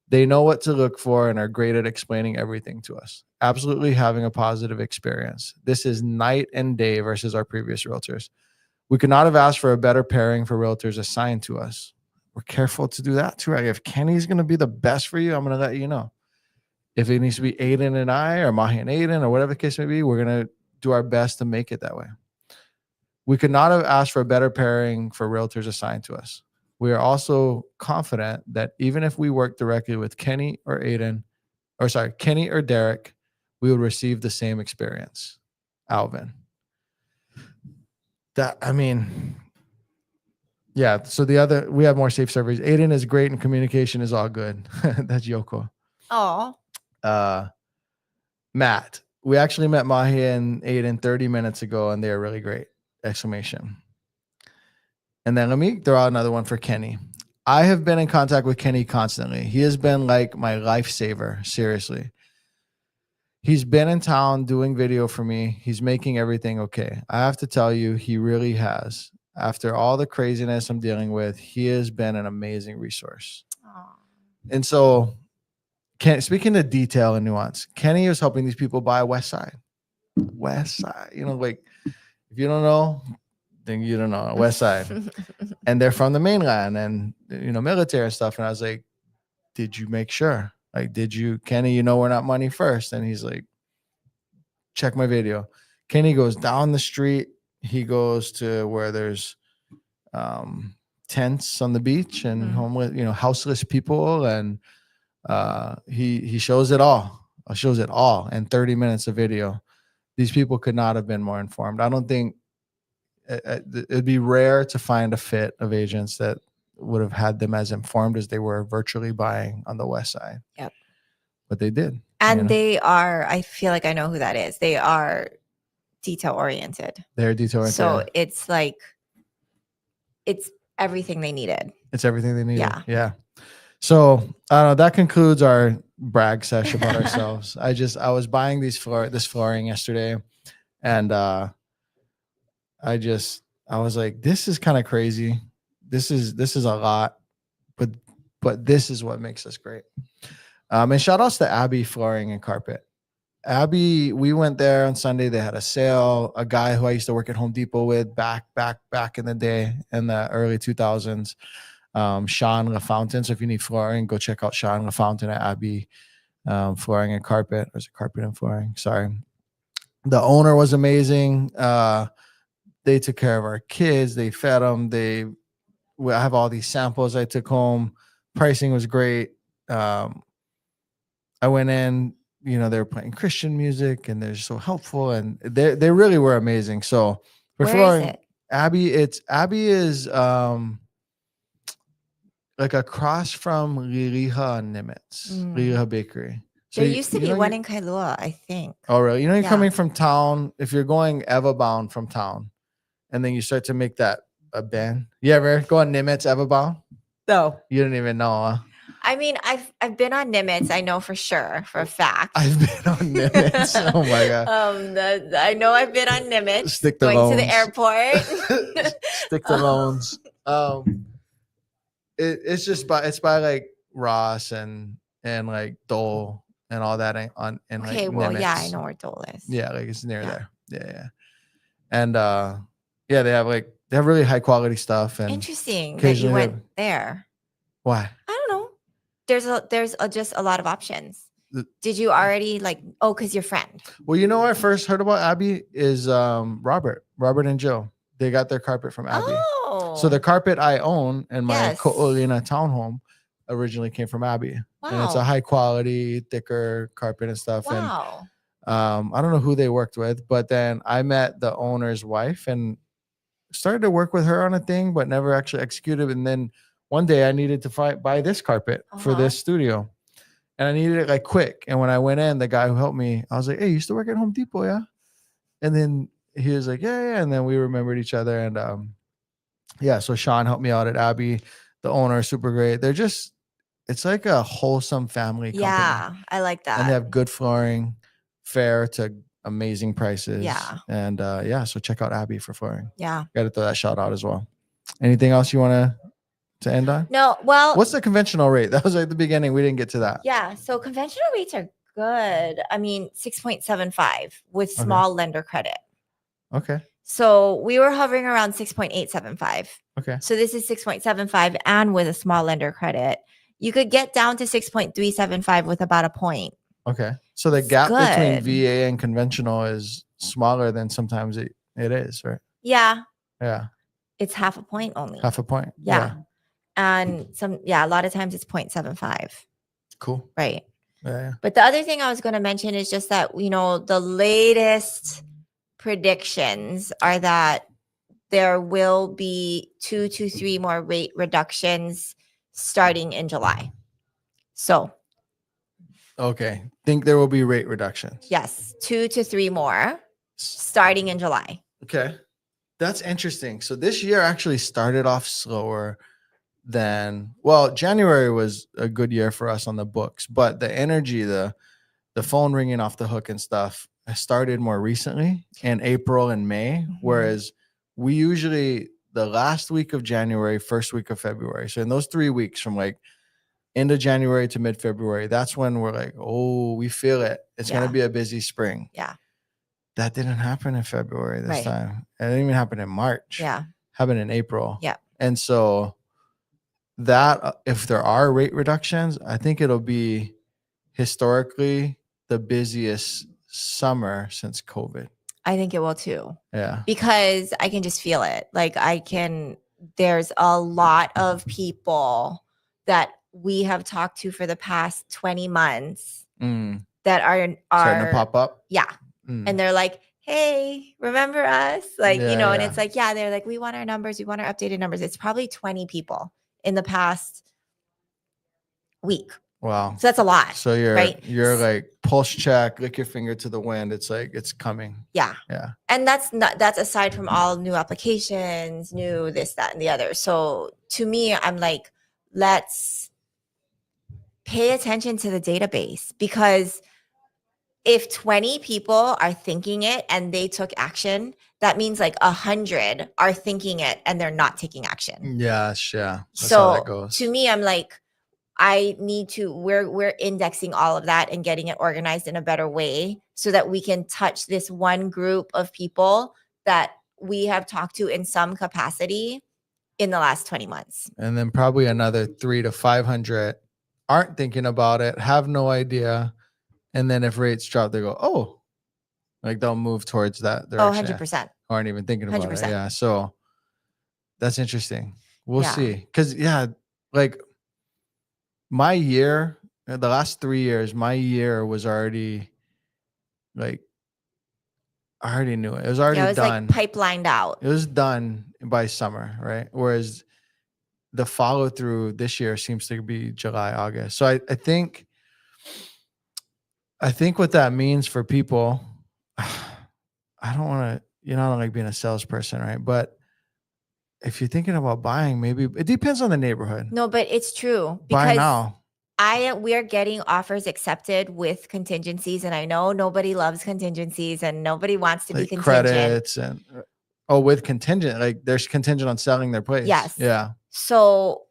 They know what to look for and are great at explaining everything to us. Absolutely having a positive experience. This is night and day versus our previous realtors. We could not have asked for a better pairing for realtors assigned to us. We're careful to do that too. If Kenny's going to be the best for you, I'm going to let you know. If it needs to be Aiden and I, or Mahi and Aiden, or whatever the case may be, we're going to do our best to make it that way. We could not have asked for a better pairing for realtors assigned to us. We are also confident that even if we work directly with Kenny or Derek, we would receive the same experience. Alvin. That, I mean, yeah. So we have more safe servers. Aiden is great and communication is all good. That's Yoko. Oh, Matt, we actually met Mahi and Aiden 30 minutes ago and they are really great. Exclamation. And then let me throw out another one for Kenny. I have been in contact with Kenny constantly. He has been like my lifesaver. Seriously. He's been in town doing video for me. He's making everything okay. I have to tell you, he really has. After all the craziness I'm dealing with, he has been an amazing resource. aw. And so, speaking of detail and nuance, Kenny is helping these people buy West Side. West Side. You know, like, if you don't know, then you don't know. West Side. And they're from the mainland and, you know, military and stuff. And I was like, did you make sure? Like, did you, Kenny, you know, we're not money first. And he's like, check my video. Kenny goes down the street. He goes to where there's tents on the beach and homeless, you know, houseless people. And he shows it all. Shows it all in 30 minutes of video. These people could not have been more informed. I don't think it'd be rare to find a fit of agents that would have had them as informed as they were virtually buying on the West Side. Yep. But they did. And you know? they are, I feel like I know who that is. They are detail oriented. They're detail oriented. So it's like, it's everything they needed. It's everything they needed. Yeah. Yeah. So I don't know. That concludes our brag session about ourselves. I was buying this flooring yesterday, and I was like, this is kind of crazy. This is a lot, but this is what makes us great. And shout outs to Abby Flooring and Carpet. Abby, we went there on Sunday. They had a sale. A guy who I used to work at Home Depot with back in the day in the early 2000s, Sean LaFountain. So if you need flooring, go check out Sean LaFountain at Abby Flooring and Carpet. Or is it Carpet and Flooring? Sorry. The owner was amazing. They took care of our kids. They fed them. I have all these samples I took home. Pricing was great. I went in, you know, they were playing Christian music and they're so helpful and they really were amazing. So for Where flooring, is it? Abby is like across from Liliha and Nimmits, Liliha Bakery. So There used to be one in Kailua, I think. Oh, really? You know, you're Yeah. coming from town. If you're going Eva bound from town, and then you start to make that a bend. You ever go on Nimmits Eva bound? No. You didn't even know, huh? I mean, I've been on Nimmits. I know for sure, for a fact. I've been on Nimmits. Oh my god. I know I've been on Nimmits. Stick to going to the loans. airport. Stick to loans. It's by like Ross and like Dole and all that on and Okay, like well, yeah, I Nimmits. know where Dole is. Yeah, like it's near Yeah. there. Yeah. And yeah, they have really high quality stuff. And Interesting that you occasionally went have- there. why? I don't know. There's just a lot of options. The- Did you already because your friend? Well, you know, I first heard about Abby is Robert and Joe. They got their carpet from Abby. Oh, So the carpet I own and my Yes. Ko'olina townhome originally came from Abby. wow. And it's a high quality, thicker carpet and stuff. Wow. And I don't know who they worked with, but then I met the owner's wife and started to work with her on a thing, but never actually executed. And then one day I needed to buy this carpet for Uh-huh. this studio. And I needed it like quick. And when I went in, the guy who helped me, I was like, hey, you used to work at Home Depot, yeah? And then he was like, yeah. And then we remembered each other. And yeah, so Sean helped me out at Abby. The owner is super great. It's like a wholesome family company. Yeah, I like that. And they have good flooring, fair to amazing prices. Yeah. And yeah, so check out Abby for flooring. Yeah. Got to throw that shout out as well. Anything else you want to end on? No, well, What's the conventional rate? That was like the beginning. We didn't get to that. yeah. So conventional rates are good. I mean, 6.75 with small lender credit. Okay. So we were hovering around 6.875. Okay. So this is 6.75 and with a small lender credit. You could get down to 6.375 with about a point. Okay. So the It's gap between good. VA and conventional is smaller than sometimes it is, right? Yeah. Yeah. It's half a point only. Half a point. Yeah. And a lot of times it's 0.75. Cool. Right. Yeah. But the other thing I was going to mention is just that, the latest predictions are that there will be 2 to 3 more rate reductions starting in July. So, Okay. Think there will be rate reductions. yes, 2 to 3 more starting in July. Okay. That's interesting. So this year actually started off slower than, well, January was a good year for us on the books, but the energy, the phone ringing off the hook and stuff started more recently in April and May, whereas we usually the last week of January, first week of February. So in those 3 weeks from like end of January to mid-February, that's when we're like, oh, we feel it. It's going Yeah. to be a busy spring. Yeah. That didn't happen in February this Right. time. It didn't even happen in March. Yeah. Happened in April. Yeah. And so that if there are rate reductions, I think it'll be historically the busiest summer since COVID. I think it will too. Yeah. Because I can just feel it. Like there's a lot of people that we have talked to for the past 20 months that are Starting to pop up. Yeah. And they're like, hey, remember us? Like, Yeah, and yeah. it's like, yeah, they're like, we want our numbers. We want our updated numbers. It's probably 20 people in the past week. Wow. So that's a lot. So you're right? like pulse check, lick your finger to the wind. It's like it's coming. Yeah. Yeah. And that's aside from all new applications, new this, that, and the other. So to me, I'm like, let's pay attention to the database, because if 20 people are thinking it and they took action, that means like 100 are thinking it and they're not taking action. Yes, yeah. That's how that So goes. to me, I'm like, we're indexing all of that and getting it organized in a better way so that we can touch this one group of people that we have talked to in some capacity in the last 20 months. And then probably another 300 to 500 aren't thinking about it, have no idea. And then if rates drop, they go, oh, like they'll move towards that direction. 100%. Aren't even thinking about 100%. it. Yeah. So that's interesting. We'll Yeah. see. Cause like my year, the last 3 years, my year was already like, I already knew it. It was already Yeah, it was done. like pipelined out. It was done by summer, right? Whereas the follow through this year seems to be July, August. So I think what that means for people, I don't want to, I don't like being a salesperson, right? But if you're thinking about buying, maybe it depends on the neighborhood. No, but it's true. Buy Because now. we are getting offers accepted with contingencies, and I know nobody loves contingencies and nobody wants to be Like contingent. credits and with contingent, like there's contingent on selling their place. Yes. Yeah. So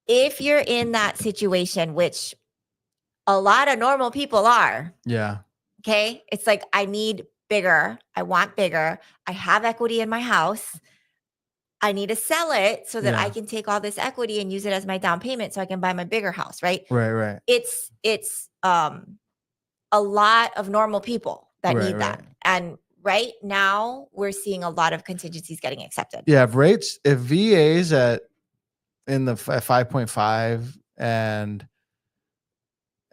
if you're in that situation, which a lot of normal people are, Yeah. okay, it's like, I need bigger. I want bigger. I have equity in my house. I need to sell it so that I Yeah. can take all this equity and use it as my down payment so I can buy my bigger house, right? Right. It's a lot of normal people that need that. Right. And right now we're seeing a lot of contingencies getting accepted. Yeah. If VA's in the 5.5 and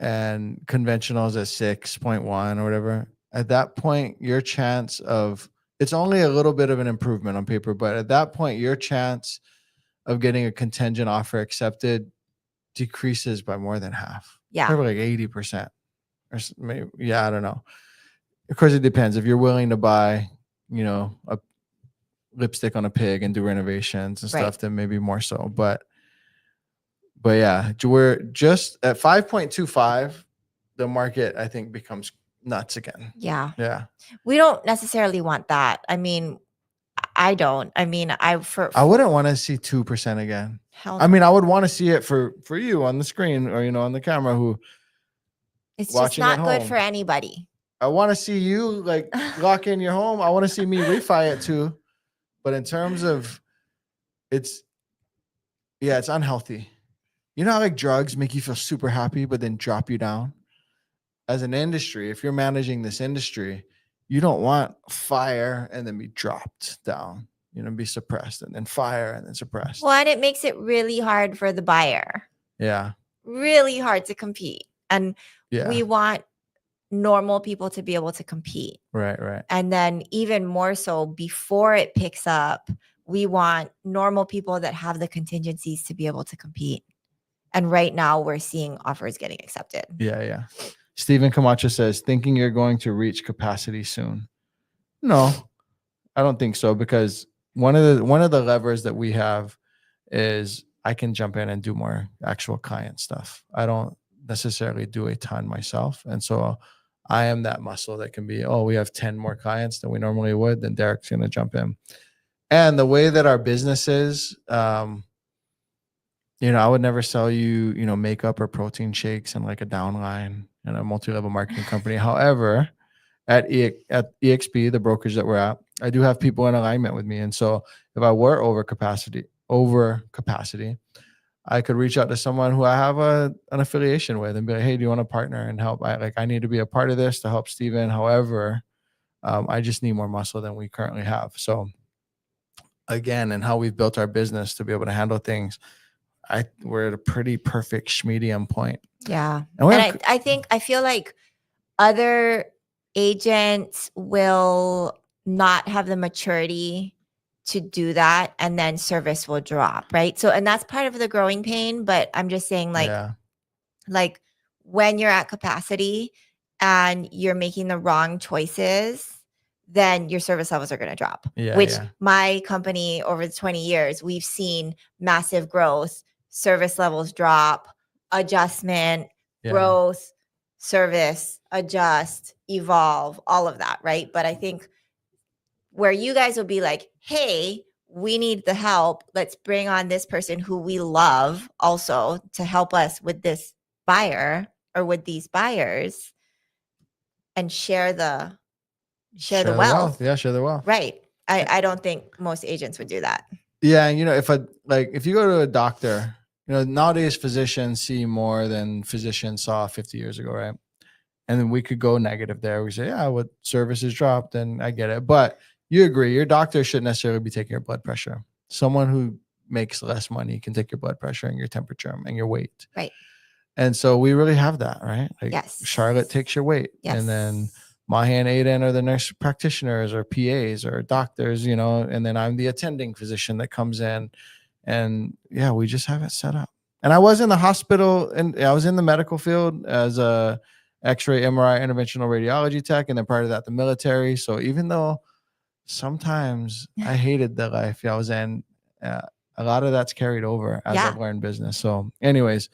conventionals at 6.1 or whatever, at that point, your chance of, it's only a little bit of an improvement on paper, but at that point, your chance of getting a contingent offer accepted decreases by more than half. Yeah. Probably like 80%. Or maybe, I don't know. Of course, it depends. If you're willing to buy, a lipstick on a pig and do renovations and stuff, then maybe more so. But yeah, we're just at 5.25. The market, I think, becomes nuts again. Yeah. Yeah. We don't necessarily want that. I mean, I don't. I mean, I wouldn't want to see 2% again. Hell I mean, I would want to see it for you on the screen or, on the camera who it's just watching not at good home. for anybody. I want to see you like lock in your home. I want to see me refi it too. But in terms of it's unhealthy. You know how like drugs make you feel super happy, but then drop you down? As an industry, if you're managing this industry, you don't want fire and then be dropped down, be suppressed and then fire and then suppressed. Well, and it makes it really hard for the buyer. Yeah. Really hard to compete. And Yeah. we want normal people to be able to compete. Right. And then even more so before it picks up, we want normal people that have the contingencies to be able to compete. And right now we're seeing offers getting accepted. Yeah. Stephen Camacho says, thinking you're going to reach capacity soon. No, I don't think so, because one of the levers that we have is I can jump in and do more actual client stuff. I don't necessarily do a ton myself. And so I am that muscle that can be, we have 10 more clients than we normally would, then Derek's going to jump in. And the way that our business is, I would never sell you, makeup or protein shakes and like a downline in a multi-level marketing company. However, at EXP, the brokerage that we're at, I do have people in alignment with me. And so if I were over capacity, I could reach out to someone who I have an affiliation with and be like, hey, do you want to partner and help? I need to be a part of this to help Steven. However, I just need more muscle than we currently have. So again, and how we've built our business to be able to handle things, we're at a pretty perfect medium point. Yeah. And I feel like other agents will not have the maturity to do that, and then service will drop, right? So, and that's part of the growing pain, but I'm just saying like when you're at capacity and you're making the wrong choices, then your service levels are going to drop. My company over the 20 years, we've seen massive growth, service levels drop, adjustment, growth, service, adjust, evolve, all of that, right? But I think where you guys will be like, hey, we need the help. Let's bring on this person who we love also to help us with this buyer or with these buyers, and share the wealth. Yeah, share the wealth. Right. I don't think most agents would do that. Yeah, and if you go to a doctor, nowadays physicians see more than physicians saw 50 years ago, right? And then we could go negative there. We say, yeah, what services dropped, and I get it. But you agree, your doctor shouldn't necessarily be taking your blood pressure. Someone who makes less money can take your blood pressure and your temperature and your weight. Right. And so we really have that, right? Like yes. Charlotte takes your weight. Yes. And then Mahi and Aiden are the nurse practitioners or PAs or doctors, and then I'm the attending physician that comes in. And yeah, we just have it set up. And I was in the hospital and I was in the medical field as a X-ray, MRI, interventional radiology tech. And then prior to that, the military. So even though sometimes I hated the life I was in, a lot of that's carried over as I've learned business. So anyways,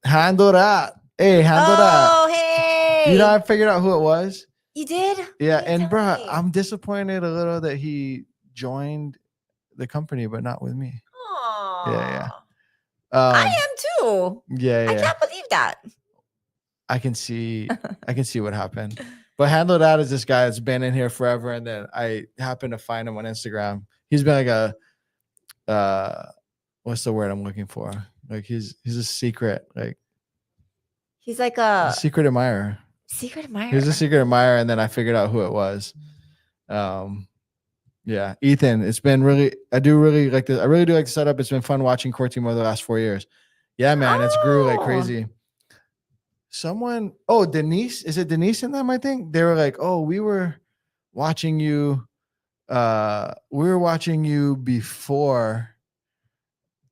handle that. Hey, handle that. Oh, hey. I figured out who it was. You did? Yeah. And bro, I'm disappointed a little that he joined the company, but not with me. Aww. Yeah. I am too. Yeah. I can't believe that. I can see what happened. But handle that as this guy that's been in here forever. And then I happened to find him on Instagram. He's been like what's the word I'm looking for? Like he's a secret, like he's like a secret admirer. Secret admirer. He's a secret admirer, and then I figured out who it was. Yeah, Ethan. It's been I do really like this. I really do like the setup. It's been fun watching Core Team over the last 4 years. Yeah, man, it's grew like crazy. Denise, is it Denise in them? I think they were like, we were watching you. We were watching you before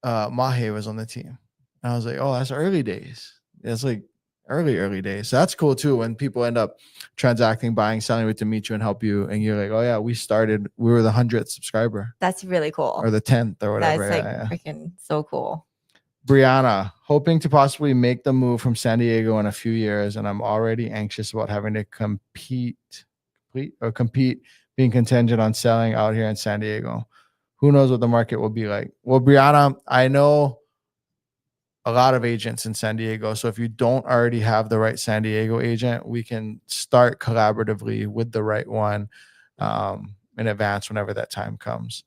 Mahe was on the team. And I was like, that's early days. It's like early days. So that's cool too. When people end up transacting, buying, selling with to meet you and help you. And you're like, we were the 100th subscriber. That's really cool. Or the 10th or whatever. That's freaking so cool. Briana, hoping to possibly make the move from San Diego in a few years. And I'm already anxious about having to compete being contingent on selling out here in San Diego. Who knows what the market will be like? Well, Briana, I know a lot of agents in San Diego. So if you don't already have the right San Diego agent, we can start collaboratively with the right one in advance whenever that time comes.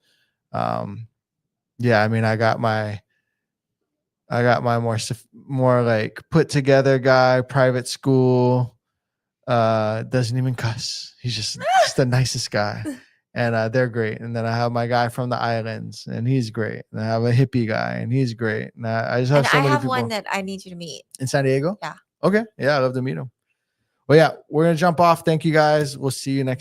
I mean, I got my more like put together guy, private school, doesn't even cuss. He's just the nicest guy. And they're great. And then I have my guy from the islands, and he's great. And I have a hippie guy, and he's great. And I just have so many people. one that I need you to meet In San Diego? Yeah. Okay. Yeah, I'd love to meet him. Well, yeah, we're gonna jump off. Thank you guys. We'll see you next.